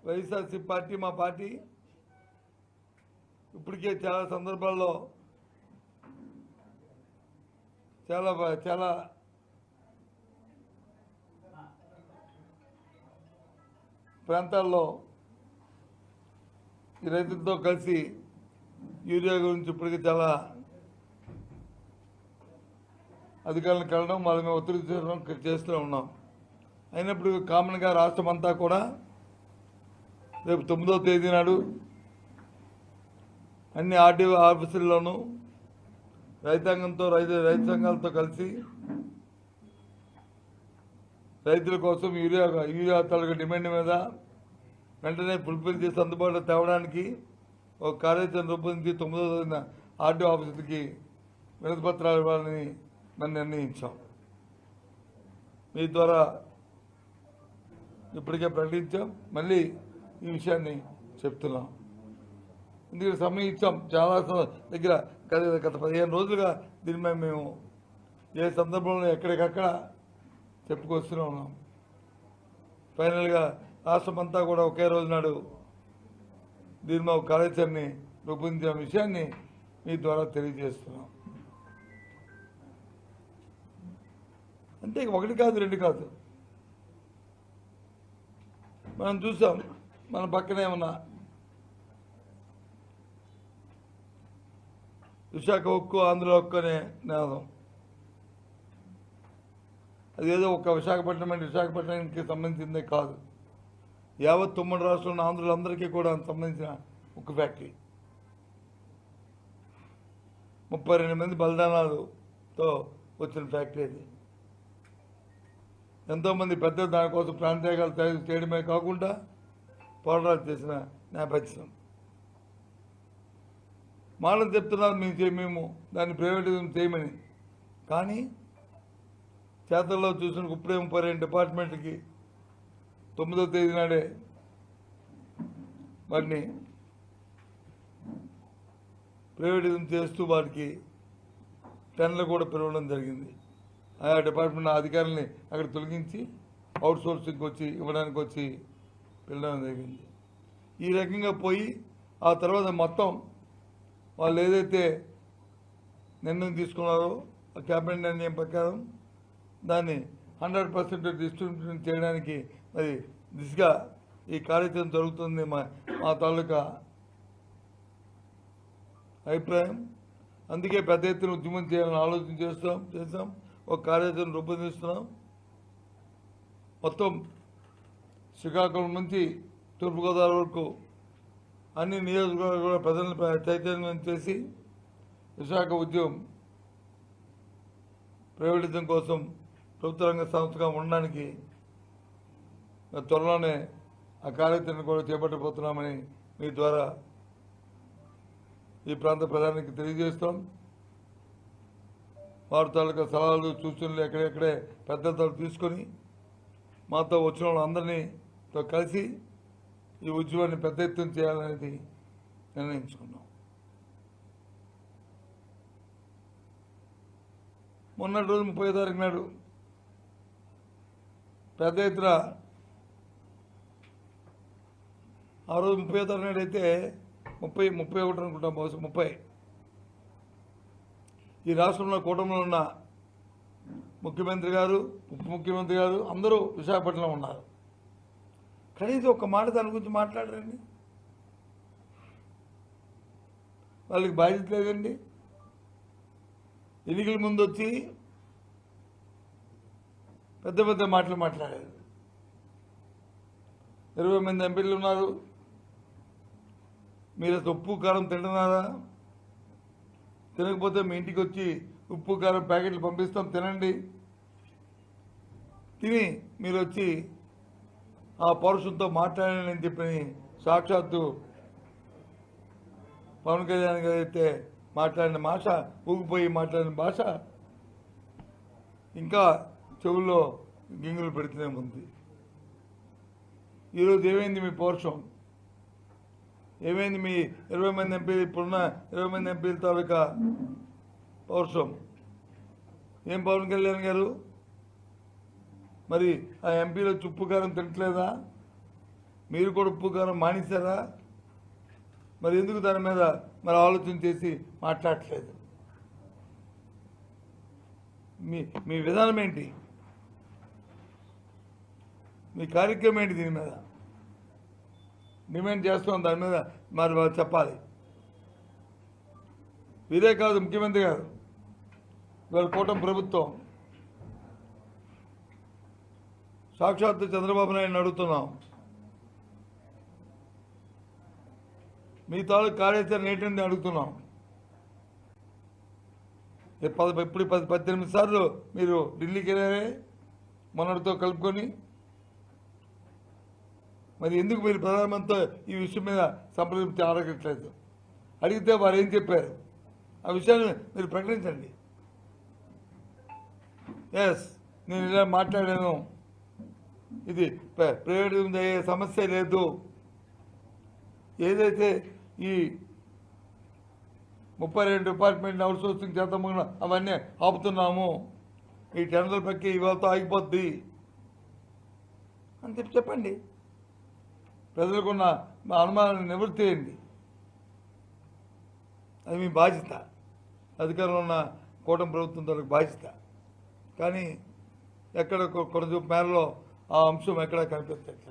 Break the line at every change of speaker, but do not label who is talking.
YSRC party మా party ఇప్పటికే చాలా సందర్భాల్లో చాలా చాలా ప్రాంతాల్లో ఈ రైతులతో కలిసి యూరియా గురించి ఇప్పటికీ చాలా అధికారులను కలవడం వాళ్ళ మీద ఒత్తిడి చేస్తూ ఉన్నాం. అయినప్పుడు కామన్గా రాష్ట్రం అంతా కూడా రేపు 9వ తేదీ నాడు అన్ని ఆర్డీఓ ఆఫీసుల్లోనూ రైతాంగంతో రైతు సంఘాలతో కలిసి రైతుల కోసం యూరియా తాలూకా డిమాండ్ మీద వెంటనే ఫుల్ఫిల్ చేసి అందుబాటులో తేవడానికి ఒక కార్యాచరణ రూపొందించి 9వ తేదీన ఆర్డీఓ ఆఫీసులకి వినతి పత్రాలు ఇవ్వాలని మనం నిర్ణయించాం. మీ ద్వారా ఇప్పటికే ప్రకటించాం, మళ్ళీ ఈ విషయాన్ని చెప్తున్నాం. ఎందుకంటే సమయం ఇచ్చాం చాలా దగ్గర గత 15 రోజులుగా దీని మీద మేము ఏ సందర్భంలో ఎక్కడికక్కడ చెప్పుకొస్తూనే ఉన్నాం. ఫైనల్గా రాష్ట్రం అంతా కూడా ఒకే రోజు నాడు దీని మీద కార్యాచరణని రూపొందించిన విషయాన్ని మీ ద్వారా తెలియజేస్తున్నాం. అంటే ఒకటి కాదు రెండు కాదు, మనం చూసాం మన పక్కనే ఉన్న విశాఖ ఉక్కు ఆంధ్ర ఉక్కు అనే నినాదం. అదేదో ఒక విశాఖపట్నానికి సంబంధించిందే కాదు, యావత్ ఉమ్మడి రాష్ట్రంలో ఆంధ్రులందరికీ కూడా సంబంధించిన ఉక్కు ఫ్యాక్టరీ. 32 మంది బలిదానాలతో వచ్చిన ఫ్యాక్టరీ అది. ఎంతోమంది పెద్దలు దానికోసం ప్రాణత్యాగాలు చేయడమే కాకుండా పోరాటాలు చేసిన నేపథ్యం. మాటలు చెప్తున్నారు మేము దాన్ని ప్రైవేటిజం చేయమని, కానీ చేతల్లో చూసిన ఇప్పుడే 32 డిపార్ట్మెంట్కి 9వ తేదీ నాడే వాటిని ప్రైవేటిజం చేస్తూ వాటికి టెన్లు కూడా పిలవడం జరిగింది. ఆయా డిపార్ట్మెంట్ అధికారులని అక్కడ తొలగించి అవుట్ సోర్సింగ్కి వచ్చి ఇవ్వడానికి వచ్చి పిలవడం జరిగింది. ఈ రకంగా పోయి ఆ తర్వాత మొత్తం వాళ్ళు ఏదైతే నిర్ణయం తీసుకున్నారో ఆ క్యాబినెట్ నిర్ణయం ప్రకారం దాన్ని 100% డిస్ట్రిబ్యూషన్ చేయడానికి మరి దిశగా ఈ కార్యక్రమం జరుగుతుంది. మా తాలూకా అభిప్రాయం. అందుకే పెద్ద ఎత్తున ఉద్యమం చేయాలని ఆలోచన చేస్తాం. ఒక కార్యాచరణ రూపొందిస్తున్నాం. మొత్తం శ్రీకాకుళం నుంచి తూర్పుగోదావరి వరకు అన్ని నియోజకవర్గాల ప్రజలను చైతన్యం చేసి విశాఖ ఉద్యమం ప్రైవేటిజం కోసం ప్రభుత్వ రంగ సంస్థగా ఉండడానికి త్వరలోనే ఆ కార్యాచరణ కూడా చేపట్టబోతున్నామని మీ ద్వారా ఈ ప్రాంత ప్రధానికి తెలియజేస్తాం. వారి తాలూకా సలహాలు సూచనలు ఎక్కడెక్కడే పెద్దలతో తీసుకొని మాతో వచ్చిన వాళ్ళందరినీ కలిసి ఈ ఉద్యమాన్ని పెద్ద ఎత్తున చేయాలనేది నిర్ణయించుకున్నాం. మొన్నటి రోజు 30వ తారీఖు నాడు పెద్ద ఎత్తున, ఆ రోజు 30వ తారీఖు నాడు అయితే 31 అనుకుంటాం, బహుశా 30. ఈ రాష్ట్రంలో కూటమిలో ఉన్న ముఖ్యమంత్రి గారు, ఉప ముఖ్యమంత్రి గారు అందరూ విశాఖపట్నంలో ఉన్నారు. కనీసం ఒక మాట దాని గురించి మాట్లాడరండి. వాళ్ళకి బాధ్యత లేదండి. ఎన్నికల ముందు వచ్చి పెద్ద పెద్ద మాటలు మాట్లాడారు. 20 మంది ఎంపీలు ఉన్నారు. మీరు ఉప్పు కారం తింటున్నారా? తినకపోతే మీ ఇంటికి వచ్చి ఉప్పు కారం ప్యాకెట్లు పంపిస్తాం, తినండి. తిని మీరు వచ్చి ఆ పౌరుషంతో మాట్లాడాలని చెప్పి సాక్షాత్తు పవన్ కళ్యాణ్ గారు అయితే మాట్లాడిన భాష, ఊగిపోయి మాట్లాడిన భాష ఇంకా చెవుల్లో గింగులు పెడుతూనే ఉంది. ఈరోజు ఏమైంది మీ పౌరుషం? ఏమైంది మీ 20 మంది ఎంపీలు, ఇప్పుడున్న 20 మంది ఎంపీల తాలూకా పౌరుషం? ఏం పవన్ కళ్యాణ్ గారు మరి ఆ ఎంపీలో ఉప్పు కారం తినట్లేదా? మీరు కూడా ఉప్పు కారం మానేశారా? మరి ఎందుకు దాని మీద మరి ఆలోచన చేసి మాట్లాడట్లేదు? మీ మీ విధానం ఏంటి? మీ కార్యక్రమం ఏంటి? దీని మీద డిమాండ్ చేస్తాం, దాని మీద మరి వారు చెప్పాలి. వీరే కాదు, ముఖ్యమంత్రి గారు, ఇవాళ కూటమి ప్రభుత్వం సాక్షాత్తు చంద్రబాబు నాయుడిని అడుగుతున్నాం, మీ తాలూకు కార్యాచరణ ఏంటంటే అడుగుతున్నాం. ఇప్పుడు 18 సార్లు మీరు ఢిల్లీకి వెళ్ళారే మొన్నటితో కలుపుకొని. మరి ఎందుకు మీరు ప్రధానమంత్రితో ఈ విషయం మీద సంప్రదించి అడగట్లేదు? అడిగితే వారు ఏం చెప్పారు? ఆ విషయాన్ని మీరు ప్రకటించండి. ఎస్, నేను ఇలా మాట్లాడాను, ఇది ప్రైవేట్ అయ్యే సమస్య లేదు. ఏదైతే ఈ 32 డిపార్ట్మెంట్ అవుట్సోర్సింగ్ చేద్దామో అవన్నీ ఆపుతున్నాము, ఈ టెండర్ ప్రక్రియ ఇవాళతో ఆగిపోద్ది అని చెప్పండి. ప్రజలకున్న అనుమానాన్ని నివృత్తి చేయండి. అది మీ బాధ్యత, అధికారంలో ఉన్న కూటమి ప్రభుత్వం తనకు బాధ్యత. కానీ ఎక్కడ కొంచెం మేరలో ఆ అంశం ఎక్కడా కనిపించట్లేదు.